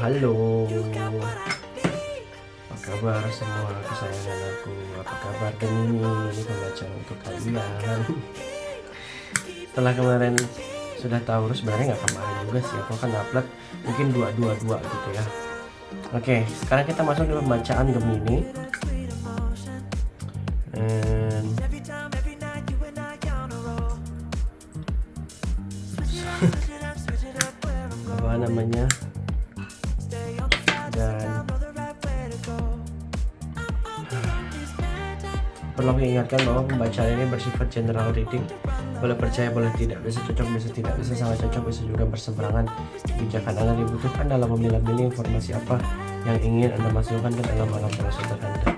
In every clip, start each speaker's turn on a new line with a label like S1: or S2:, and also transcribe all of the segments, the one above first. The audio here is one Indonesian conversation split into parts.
S1: Halo, apa kabar semua kesayangan aku? Apa kabar Gemini? Ini pembacaan untuk kalian. Setelah kemarin sudah Taurus, sebenarnya nggak kemarin juga sih, aku akan upload mungkin 222 gitu ya. Oke, sekarang kita masuk ke pembacaan Gemini. Apa namanya? Dan perlu aku ingatkan bahwa pembacaan ini bersifat general reading, boleh percaya boleh tidak, bisa cocok bisa tidak, bisa sangat cocok, bisa juga berseberangan. Kebijakan Anda dibutuhkan dalam memilah-milih informasi apa yang ingin Anda masukkan ke dalam alam bawah sadar Anda.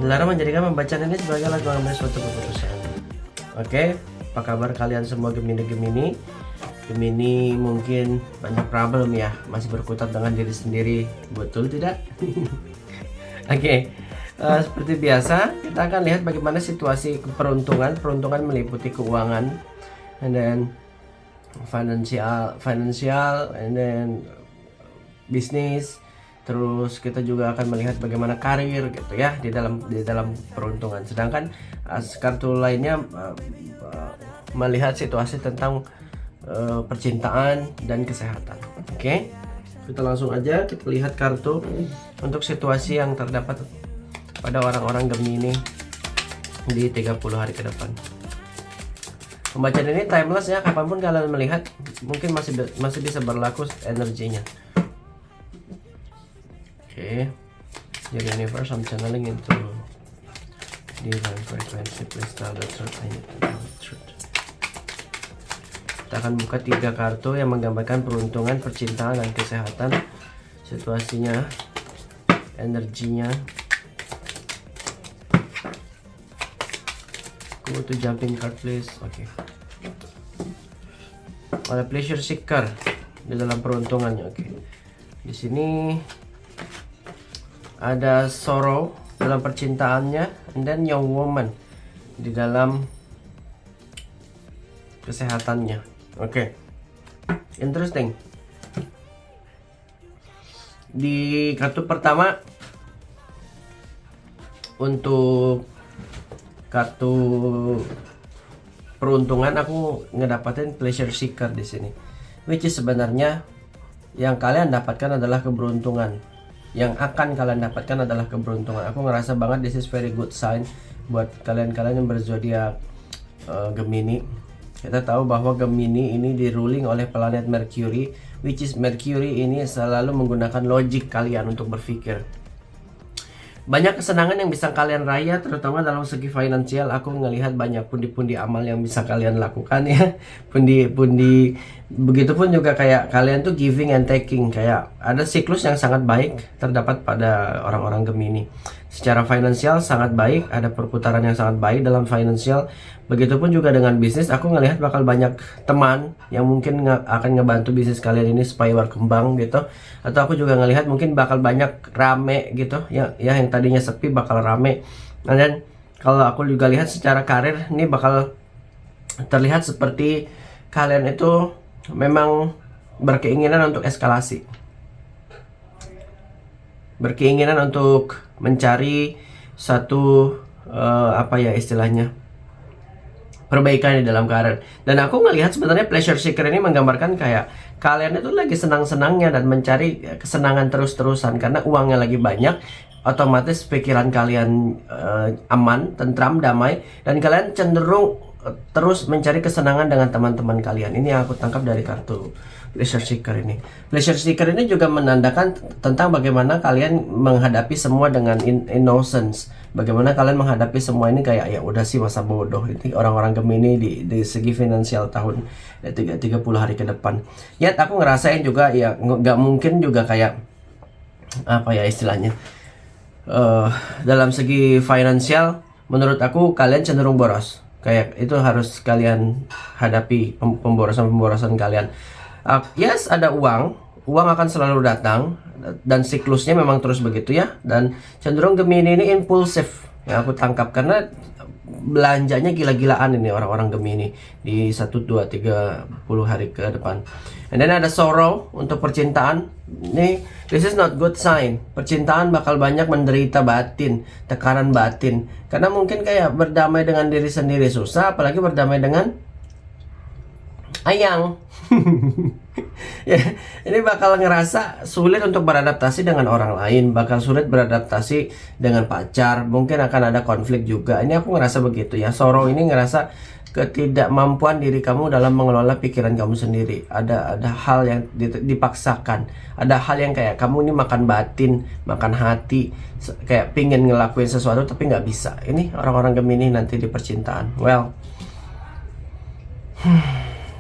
S1: Dilarang menjadikan pembacaan ini sebagai alat mengambil suatu keputusan. Oke, apa kabar kalian semua Gemini? Gemini mungkin banyak problem ya, masih berkutat dengan diri sendiri, betul tidak? Oke, seperti biasa kita akan lihat bagaimana situasi peruntungan meliputi keuangan, and then financial, and then bisnis. Terus kita juga akan melihat bagaimana karir gitu ya di dalam peruntungan. Sedangkan kartu lainnya melihat situasi tentang percintaan dan kesehatan. Oke, kita langsung aja kita lihat kartu untuk situasi yang terdapat pada orang-orang Gemini di 30 hari ke depan. Pembacaan ini timeless ya, kapanpun kalian melihat mungkin masih bisa berlaku energinya. Oke, jadi universe, I'm channeling into divine frequency. Please tell the truth. I need to know the truth. Kita akan buka 3 kartu yang menggambarkan peruntungan, percintaan, dan kesehatan. Situasinya, energinya. Go to jumping card please. Oke. Ada pleasure seeker di dalam peruntungannya. Oke. Di sini ada sorrow dalam percintaannya, and then young woman di dalam kesehatannya. Oke, interesting. Di kartu pertama untuk kartu peruntungan aku ngedapatin pleasure seeker di sini, which is sebenarnya yang kalian dapatkan adalah keberuntungan. Yang akan kalian dapatkan adalah keberuntungan. Aku ngerasa banget this is very good sign buat kalian-kalian yang berzodiak Gemini. Kita tahu bahwa Gemini ini di-ruling oleh planet Mercury, which is Mercury ini selalu menggunakan logik kalian untuk berpikir. Banyak kesenangan yang bisa kalian raih, terutama dalam segi finansial. Aku ngelihat banyak pundi-pundi amal yang bisa kalian lakukan ya. Pundi-pundi, begitupun juga kayak kalian tuh giving and taking. Kayak ada siklus yang sangat baik terdapat pada orang-orang Gemini. Secara finansial sangat baik, ada perputaran yang sangat baik dalam finansial. Begitupun juga dengan bisnis, aku ngelihat bakal banyak teman yang mungkin akan ngebantu bisnis kalian ini supaya berkembang gitu. Atau aku juga ngelihat mungkin bakal banyak rame gitu ya yang tadinya sepi bakal rame. Dan kalau aku juga lihat secara karir ini bakal terlihat seperti kalian itu memang berkeinginan untuk eskalasi, berkeinginan untuk mencari satu apa ya istilahnya, perbaikan di dalam karir. Dan aku ngelihat sebenarnya pleasure seeker ini menggambarkan kayak kalian itu lagi senang-senangnya dan mencari kesenangan terus-terusan karena uangnya lagi banyak. Otomatis pikiran kalian aman, tentram, damai, dan kalian cenderung terus mencari kesenangan dengan teman-teman kalian. Ini yang aku tangkap dari kartu Pleasure Seeker ini. Pleasure Seeker ini juga menandakan tentang bagaimana kalian menghadapi semua dengan innocence. Bagaimana kalian menghadapi semua ini kayak ya udah sih masa bodoh. Ini orang-orang Gemini di segi finansial tahun 30 hari ke depan. Ya aku ngerasain juga ya nggak mungkin juga kayak apa ya istilahnya. Dalam segi finansial menurut aku kalian cenderung boros. Kayak itu harus kalian hadapi pemborosan kalian. Yes, ada uang akan selalu datang dan siklusnya memang terus begitu ya. Dan cenderung Gemini ini impulsif yang aku tangkap karena belanjanya gila-gilaan ini orang-orang Gemini di 1, 2, 30 hari ke depan. And then ada sorrow untuk percintaan. Nih, this is not good sign. Percintaan bakal banyak menderita batin, tekanan batin. Karena mungkin kayak berdamai dengan diri sendiri susah, apalagi berdamai dengan ayang. Ya, ini bakal ngerasa sulit untuk beradaptasi dengan orang lain, bakal sulit beradaptasi dengan pacar, mungkin akan ada konflik juga. Ini aku ngerasa begitu ya. Sorrow ini ngerasa ketidakmampuan diri kamu dalam mengelola pikiran kamu sendiri. Ada hal yang dipaksakan, ada hal yang kayak kamu ini makan batin, makan hati, kayak pingin ngelakuin sesuatu tapi nggak bisa. Ini orang-orang Gemini nanti di percintaan. Well,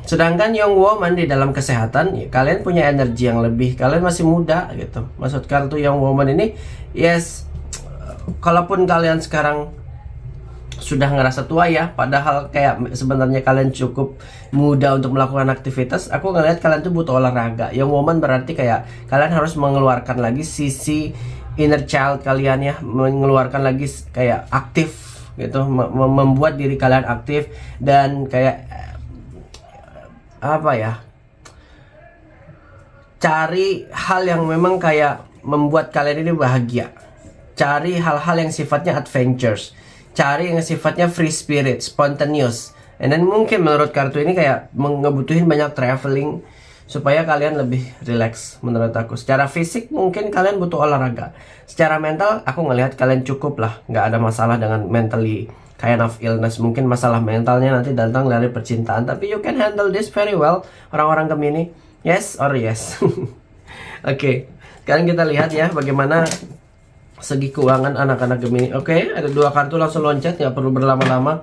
S1: sedangkan young woman di dalam kesehatan, ya, kalian punya energi yang lebih, kalian masih muda gitu. Maksud kartu young woman ini, yes, kalaupun kalian sekarang sudah ngerasa tua ya, padahal kayak sebenarnya kalian cukup muda untuk melakukan aktivitas. Aku ngeliat kalian tuh butuh olahraga. Young woman berarti kayak kalian harus mengeluarkan lagi sisi inner child kalian ya, mengeluarkan lagi kayak aktif gitu, membuat diri kalian aktif dan kayak apa ya, cari hal yang memang kayak membuat kalian ini bahagia. Cari hal-hal yang sifatnya adventures, cari yang sifatnya free spirit, spontaneous. And then mungkin menurut kartu ini kayak ngebutuhin banyak traveling supaya kalian lebih relax menurut aku. Secara fisik mungkin kalian butuh olahraga. Secara mental aku ngelihat kalian cukup lah, nggak ada masalah dengan mentally kind of illness. Mungkin masalah mentalnya nanti datang dari percintaan, tapi you can handle this very well, orang-orang Gemini. Yes or yes? Oke, sekarang kita lihat ya bagaimana segi keuangan anak-anak Gemini. Oke, ada 2 kartu langsung loncat, nggak perlu berlama-lama.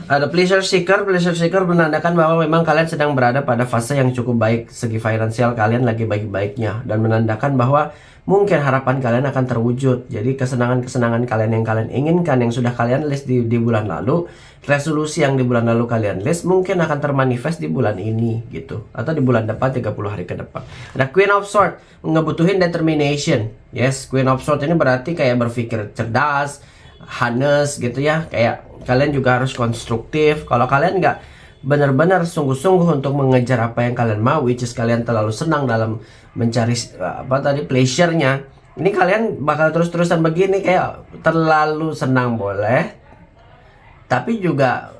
S1: Ada Pleasure Seeker. Pleasure Seeker menandakan bahwa memang kalian sedang berada pada fase yang cukup baik. Segi finansial kalian lagi baik-baiknya, dan menandakan bahwa mungkin harapan kalian akan terwujud. Jadi kesenangan-kesenangan kalian yang kalian inginkan, yang sudah kalian list di bulan lalu, resolusi yang di bulan lalu kalian list, mungkin akan termanifest di bulan ini gitu, atau di bulan depan, 30 hari ke depan. Ada Queen of Swords, ngebutuhin determination. Yes, Queen of Swords ini berarti kayak berpikir cerdas, honest gitu ya. Kayak kalian juga harus konstruktif. Kalau kalian nggak benar-benar sungguh-sungguh untuk mengejar apa yang kalian mau, which is kalian terlalu senang dalam mencari pleasure-nya, ini kalian bakal terus-terusan begini, kayak terlalu senang boleh, tapi juga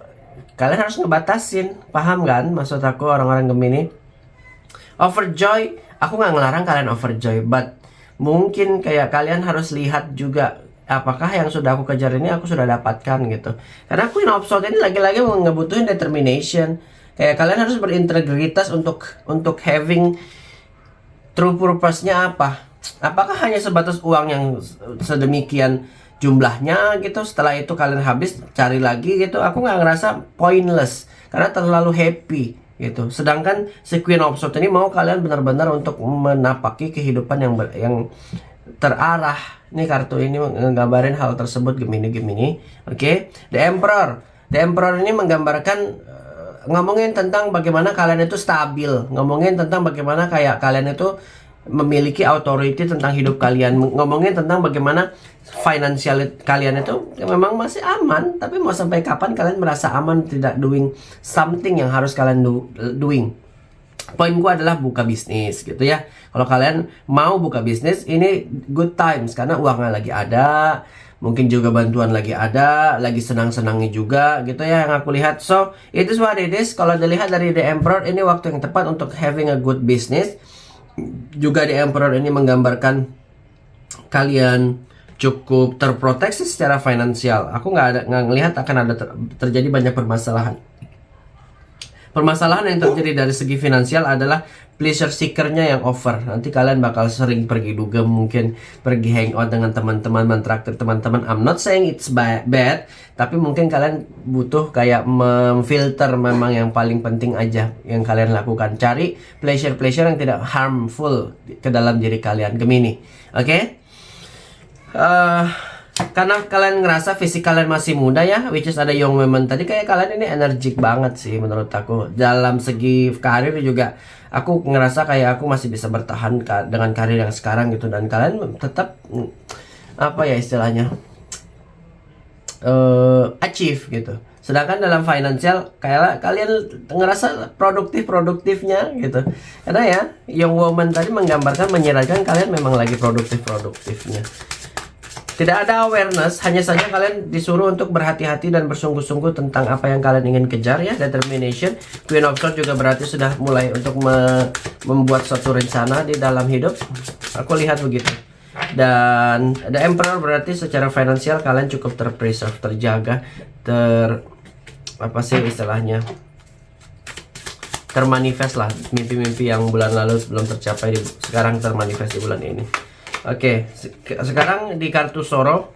S1: kalian harus ngebatasin. Paham kan maksud aku, orang-orang Gemini? Overjoy, aku nggak ngelarang kalian overjoy, but mungkin kayak kalian harus lihat juga apakah yang sudah aku kejar ini aku sudah dapatkan gitu. Karena Queen of Swords ini lagi-lagi ngebutuhin determination. Kayak kalian harus berintegritas untuk having true purpose-nya apa. Apakah hanya sebatas uang yang sedemikian jumlahnya gitu, setelah itu kalian habis cari lagi gitu? Aku nggak ngerasa pointless karena terlalu happy gitu. Sedangkan si Queen of Swords ini mau kalian benar-benar untuk menapaki kehidupan yang terarah. Ini kartu ini menggambarin hal tersebut, Gemini. Oke. The Emperor ini menggambarkan ngomongin tentang bagaimana kalian itu stabil, ngomongin tentang bagaimana kayak kalian itu memiliki authority tentang hidup kalian, ngomongin tentang bagaimana finansial kalian itu memang masih aman, tapi mau sampai kapan kalian merasa aman tidak doing something yang harus kalian doing. Poin gua adalah buka bisnis gitu ya. Kalau kalian mau buka bisnis, ini good times karena uangnya lagi ada, mungkin juga bantuan lagi ada, lagi senang-senangnya juga gitu ya yang aku lihat. So, it is what it is. Kalau dilihat dari The Emperor, ini waktu yang tepat untuk having a good business. Juga The Emperor ini menggambarkan kalian cukup terproteksi secara finansial. Aku nggak ngelihat akan ada terjadi banyak permasalahan. Permasalahan yang terjadi dari segi finansial adalah pleasure seeker-nya yang over. Nanti kalian bakal sering pergi dugem, mungkin pergi hangout dengan teman-teman, mentraktir teman-teman. I'm not saying it's bad, tapi mungkin kalian butuh kayak memfilter memang yang paling penting aja yang kalian lakukan. Cari pleasure-pleasure yang tidak harmful ke dalam diri kalian. Gemini, oke? Karena kalian ngerasa fisik kalian masih muda ya, which is ada young women tadi, kayak kalian ini energik banget sih menurut aku. Dalam segi karir juga aku ngerasa kayak aku masih bisa bertahan dengan karir yang sekarang gitu, dan kalian tetap apa ya istilahnya achieve gitu. Sedangkan dalam financial kayak kalian ngerasa produktifnya gitu. Karena ya young woman tadi menggambarkan, menyiratkan kalian memang lagi produktifnya. Tidak ada awareness, hanya saja kalian disuruh untuk berhati-hati dan bersungguh-sungguh tentang apa yang kalian ingin kejar ya. Determination. Queen of Swords juga berarti sudah mulai untuk membuat suatu rencana di dalam hidup. Aku lihat begitu. Dan The Emperor berarti secara finansial kalian cukup terpreserve, terjaga, apa sih istilahnya, termanifest lah. Mimpi-mimpi yang bulan lalu belum tercapai sekarang termanifest di bulan ini. Oke, sekarang di kartu Sorrow,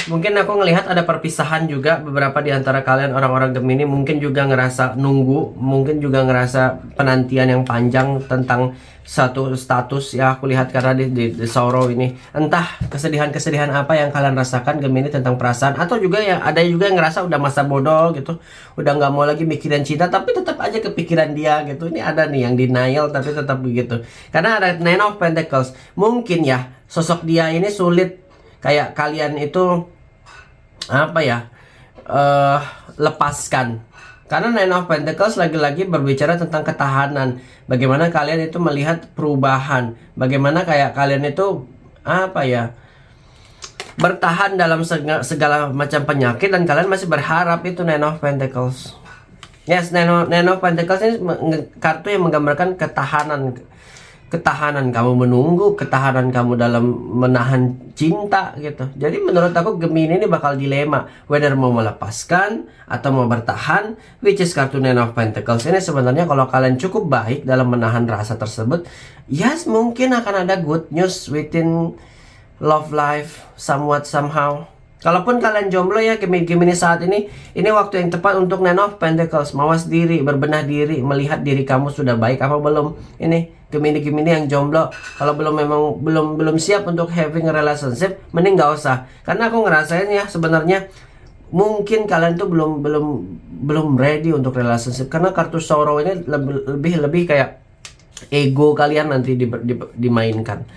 S1: mungkin aku ngelihat ada perpisahan juga. Beberapa di antara kalian orang-orang Gemini mungkin juga ngerasa nunggu, mungkin juga ngerasa penantian yang panjang tentang satu status ya. Aku lihat karena di Sorrow ini, entah kesedihan-kesedihan apa yang kalian rasakan Gemini tentang perasaan, atau juga ya ada juga yang ngerasa udah masa bodoh gitu, udah nggak mau lagi mikirin cinta tapi tetap aja kepikiran dia gitu. Ini ada nih yang denial tapi tetap begitu, karena ada Nine of Pentacles. Mungkin ya sosok dia ini sulit kayak kalian itu apa ya lepaskan. Karena Nine of Pentacles lagi-lagi berbicara tentang ketahanan. Bagaimana kalian itu melihat perubahan. Bagaimana kayak kalian itu apa ya, bertahan dalam segala macam penyakit, dan kalian masih berharap. Itu Nine of Pentacles. Yes, Nine of Pentacles ini kartu yang menggambarkan ketahanan. Ketahanan kamu menunggu, ketahanan kamu dalam menahan cinta gitu. Jadi menurut aku Gemini ini bakal dilema, whether mau melepaskan atau mau bertahan, which is kartu Nine of Pentacles. Ini sebenarnya kalau kalian cukup baik dalam menahan rasa tersebut, yes, mungkin akan ada good news within love life somewhat somehow. Kalaupun kalian jomblo ya Gemini saat ini waktu yang tepat untuk Nine of Pentacles. Mawas diri, berbenah diri, melihat diri kamu sudah baik apa belum. Ini Gemini yang jomblo, kalau belum siap untuk having a relationship, mending gak usah. Karena aku ngerasain ya sebenarnya mungkin kalian tuh belum ready untuk relationship, karena kartu Sorrow ini lebih kayak ego kalian nanti dimainkan.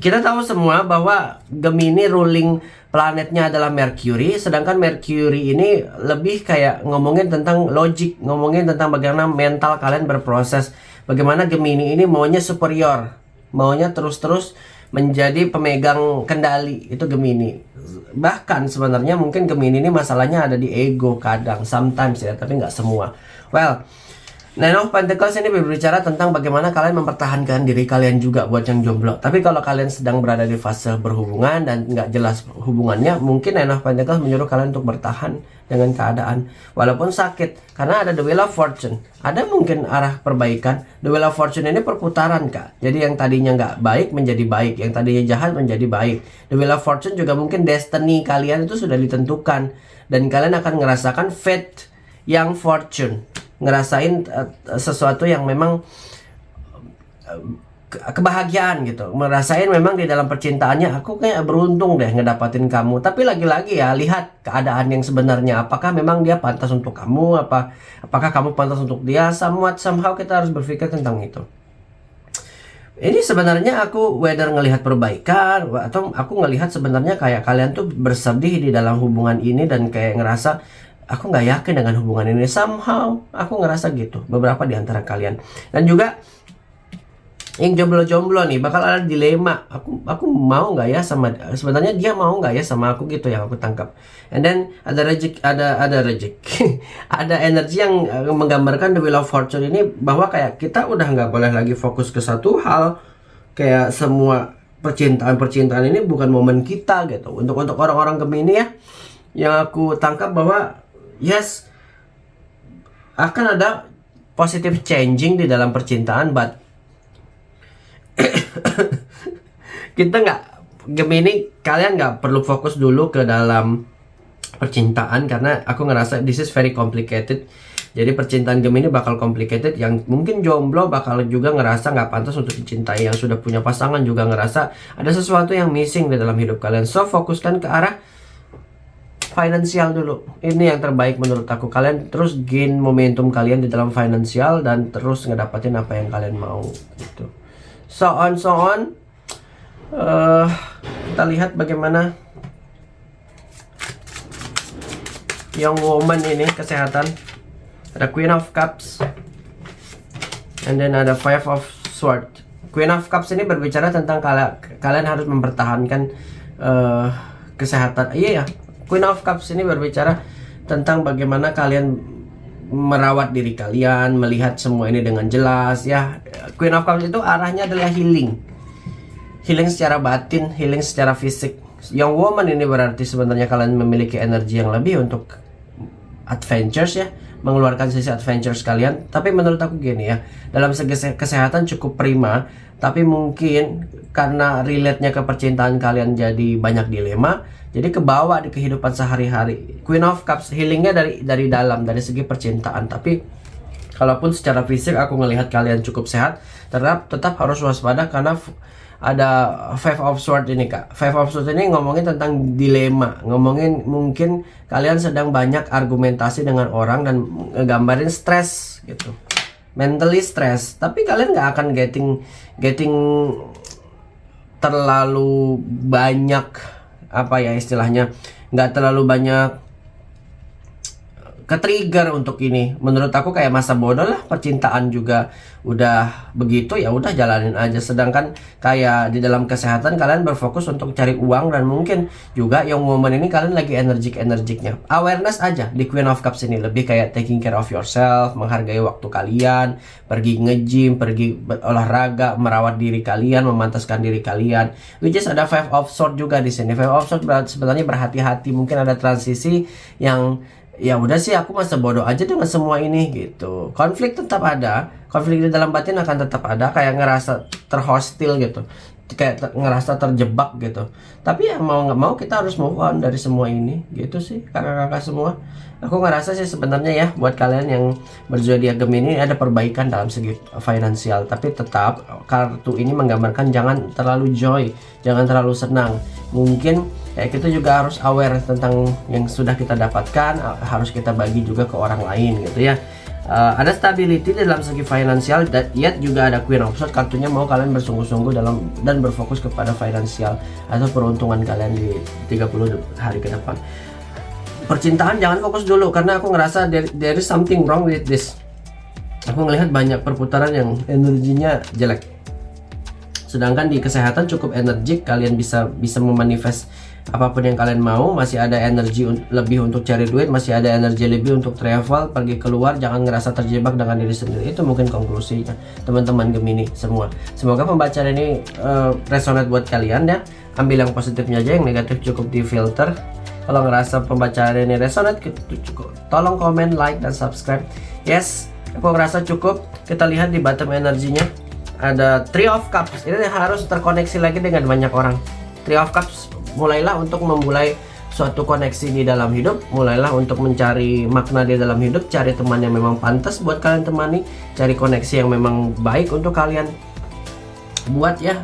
S1: Kita tahu semua bahwa Gemini ruling planetnya adalah Mercury, sedangkan Mercury ini lebih kayak ngomongin tentang logic, ngomongin tentang bagaimana mental kalian berproses. Bagaimana Gemini ini maunya superior, maunya terus-terus menjadi pemegang kendali, itu Gemini. Bahkan sebenarnya mungkin Gemini ini masalahnya ada di ego kadang, sometimes ya, tapi nggak semua. Well, Nine of Pentacles ini berbicara tentang bagaimana kalian mempertahankan diri kalian juga buat yang jomblo. Tapi kalau kalian sedang berada di fase berhubungan dan nggak jelas hubungannya, mungkin Nine of Pentacles menyuruh kalian untuk bertahan dengan keadaan walaupun sakit. Karena ada The Wheel of Fortune, ada mungkin arah perbaikan. The Wheel of Fortune ini perputaran kak. Jadi yang tadinya nggak baik menjadi baik, yang tadinya jahat menjadi baik. The Wheel of Fortune juga mungkin destiny kalian itu sudah ditentukan, dan kalian akan ngerasakan fate yang fortune, ngerasain sesuatu yang memang kebahagiaan gitu, merasain memang di dalam percintaannya aku kayak beruntung deh ngedapatin kamu. Tapi lagi-lagi ya, lihat keadaan yang sebenarnya, apakah memang dia pantas untuk kamu, apakah kamu pantas untuk dia. Somehow kita harus berpikir tentang itu. Ini sebenarnya aku whether ngelihat perbaikan atau aku ngelihat sebenarnya kayak kalian tuh bersedih di dalam hubungan ini, dan kayak ngerasa aku nggak yakin dengan hubungan ini. Somehow aku ngerasa gitu, beberapa di antara kalian. Dan juga yang jomblo-jomblo nih bakal ada dilema. Aku mau nggak ya sama, sebenarnya dia mau nggak ya sama aku gitu yang aku tangkap. And then ada reject, ada ada energi yang menggambarkan The Wheel of Fortune ini, bahwa kayak kita udah nggak boleh lagi fokus ke satu hal, kayak semua percintaan ini bukan momen kita gitu. Untuk orang-orang Gemini ya, yang aku tangkap bahwa yes, akan ada positive changing di dalam percintaan, but kita nggak, Gemini, kalian nggak perlu fokus dulu ke dalam percintaan, karena aku ngerasa this is very complicated. Jadi percintaan Gemini bakal complicated. Yang mungkin jomblo bakal juga ngerasa nggak pantas untuk dicintai. Yang sudah punya pasangan juga ngerasa ada sesuatu yang missing di dalam hidup kalian. So fokuskan ke arah finansial dulu. Ini yang terbaik menurut aku. Kalian terus gain momentum kalian di dalam finansial dan terus ngedapatin apa yang kalian mau gitu. So on. Kita lihat bagaimana Young Woman ini kesehatan. Ada Queen of Cups, and then ada Five of Swords. Queen of Cups ini berbicara tentang kalian harus mempertahankan kesehatan. Iya ya, Queen of Cups ini berbicara tentang bagaimana kalian merawat diri kalian, melihat semua ini dengan jelas ya. Queen of Cups itu arahnya adalah healing secara batin, healing secara fisik. Young Woman ini berarti sebenarnya kalian memiliki energi yang lebih untuk adventures ya, mengeluarkan sisi adventures kalian. Tapi menurut aku gini ya, dalam segi kesehatan cukup prima, tapi mungkin karena relate-nya ke percintaan kalian jadi banyak dilema, jadi kebawa di kehidupan sehari-hari. Queen of Cups healingnya dari dalam, dari segi percintaan. Tapi kalaupun secara fisik aku ngelihat kalian cukup sehat, tetap harus waspada karena ada Five of Swords ini kak. Five of Swords ini ngomongin tentang dilema, ngomongin mungkin kalian sedang banyak argumentasi dengan orang dan ngegambarin stres gitu, mentally stress. Tapi kalian nggak akan getting terlalu banyak, apa ya istilahnya, nggak terlalu banyak ke-trigger untuk ini. Menurut aku kayak masa bodoh lah, percintaan juga udah begitu, ya udah jalanin aja. Sedangkan kayak di dalam kesehatan kalian berfokus untuk cari uang, dan mungkin juga Young Woman ini kalian lagi energiknya. Awareness aja di Queen of Cups ini, lebih kayak taking care of yourself, menghargai waktu kalian, pergi nge-gym, pergi olahraga, merawat diri kalian, memantaskan diri kalian. Which is ada Five of Swords juga di sini. Five of Swords sebenarnya berhati-hati, mungkin ada transisi yang ya udah sih, aku masa bodoh aja dengan semua ini gitu. Konflik tetap ada, konflik di dalam batin akan tetap ada, kayak ngerasa terhostil gitu, kayak ngerasa terjebak gitu. Tapi ya mau nggak mau kita harus move on dari semua ini gitu sih kakak-kakak semua. Aku ngerasa sih sebenarnya ya, buat kalian yang berzodiak Gemini ada perbaikan dalam segi finansial. Tapi tetap kartu ini menggambarkan jangan terlalu joy, jangan terlalu senang. Mungkin kayak kita juga harus aware tentang yang sudah kita dapatkan, harus kita bagi juga ke orang lain gitu ya. Ada stability dalam segi finansial, yet juga ada Queen of Swords. Kartunya mau kalian bersungguh-sungguh dalam dan berfokus kepada finansial atau peruntungan kalian di 30 hari ke depan. Percintaan jangan fokus dulu, karena aku ngerasa there is something wrong with this. Aku ngelihat banyak perputaran yang energinya jelek. Sedangkan di kesehatan cukup energik, kalian bisa memanifest apapun yang kalian mau. Masih ada energi lebih untuk cari duit, masih ada energi lebih untuk travel, pergi keluar. Jangan ngerasa terjebak dengan diri sendiri. Itu mungkin konklusinya teman-teman Gemini semua. Semoga pembacaan ini resonate buat kalian ya. Ambil yang positifnya aja, yang negatif cukup difilter. Kalau ngerasa pembacaan ini resonate, tolong komen, like, dan subscribe. Yes, aku ngerasa cukup. Kita lihat di bottom energinya ada Three of Cups. Ini harus terkoneksi lagi dengan banyak orang. Three of Cups, mulailah untuk memulai suatu koneksi di dalam hidup. Mulailah untuk mencari makna di dalam hidup. Cari teman yang memang pantas buat kalian temani. Cari koneksi yang memang baik untuk kalian buat ya.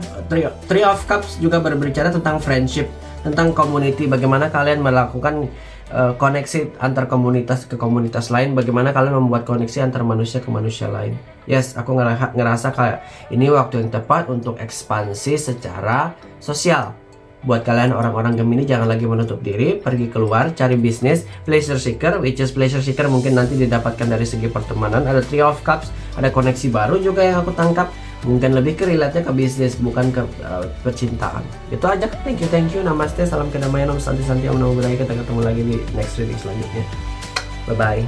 S1: Three of Cups juga berbicara tentang friendship, tentang community. Bagaimana kalian melakukan koneksi antar komunitas ke komunitas lain. Bagaimana kalian membuat koneksi antar manusia ke manusia lain. Yes, aku ngerasa kayak ini waktu yang tepat untuk ekspansi secara sosial. Buat kalian orang-orang Gemini, jangan lagi menutup diri, pergi keluar, cari bisnis, pleasure seeker, which is pleasure seeker mungkin nanti didapatkan dari segi pertemanan. Ada Three of Cups, ada koneksi baru juga yang aku tangkap, mungkin lebih ke relate-nya ke bisnis, bukan ke percintaan. Itu aja, thank you, namaste, salam kedamaian, om santi santi, om namo buddhaya. Kita ketemu lagi di next reading selanjutnya. Bye bye.